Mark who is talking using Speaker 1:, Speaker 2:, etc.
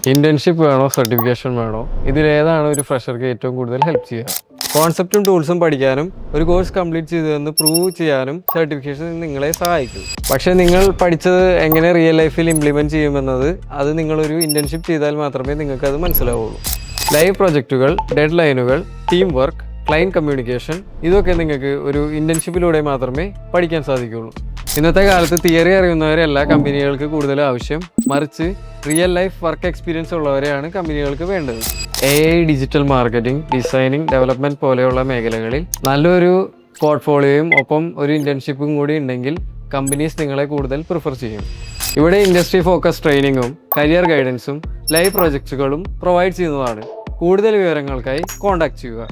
Speaker 1: Internship വേണോ certification വേണോ, ഇതിലേതാണ് ഒരു ഫ്രഷർക്ക് ഏറ്റവും കൂടുതൽ ഹെൽപ്പ് ചെയ്യുക? കോൺസെപ്റ്റും ടൂൾസും പഠിക്കാനും ഒരു കോഴ്സ് കംപ്ലീറ്റ് ചെയ്തതെന്ന് പ്രൂവ് ചെയ്യാനും സർട്ടിഫിക്കേഷൻ നിങ്ങളെ സഹായിക്കും. പക്ഷേ നിങ്ങൾ പഠിച്ചത് എങ്ങനെ റിയൽ ലൈഫിൽ ഇംപ്ലിമെൻറ്റ് ചെയ്യുമെന്നത് അത് നിങ്ങളൊരു ഇന്റേൺഷിപ്പ് ചെയ്താൽ മാത്രമേ നിങ്ങൾക്കത് മനസ്സിലാവുള്ളൂ. ലൈവ് പ്രൊജക്റ്റുകൾ, ഡെഡ് ലൈനുകൾ, ടീം വർക്ക്, ക്ലയൻറ്റ് കമ്മ്യൂണിക്കേഷൻ, ഇതൊക്കെ നിങ്ങൾക്ക് ഒരു ഇന്റേൺഷിപ്പിലൂടെ മാത്രമേ പഠിക്കാൻ സാധിക്കുകയുള്ളൂ. ഇന്നത്തെ കാലത്ത് തിയറി അറിയുന്നവരല്ല കമ്പനികൾക്ക് കൂടുതൽ ആവശ്യം, മറിച്ച് റിയൽ ലൈഫ് വർക്ക് എക്സ്പീരിയൻസ് ഉള്ളവരെയാണ് കമ്പനികൾക്ക് വേണ്ടത്. AI, digital marketing, designing, development പോലെയുള്ള മേഖലകളിൽ നല്ലൊരു പോർട്ട്ഫോളിയോയും ഒപ്പം ഒരു ഇന്റേൺഷിപ്പും കൂടി ഉണ്ടെങ്കിൽ കമ്പനീസ് നിങ്ങളെ കൂടുതൽ പ്രിഫർ ചെയ്യും. ഇവിടെ ഇൻഡസ്ട്രി ഫോക്കസ് ട്രെയിനിങ്ങും കരിയർ ഗൈഡൻസും ലൈവ് പ്രൊജക്ട്സുകളും പ്രൊവൈഡ് ചെയ്യുന്നതാണ്. കൂടുതൽ വിവരങ്ങൾക്കായി കോൺടാക്ട് ചെയ്യുക.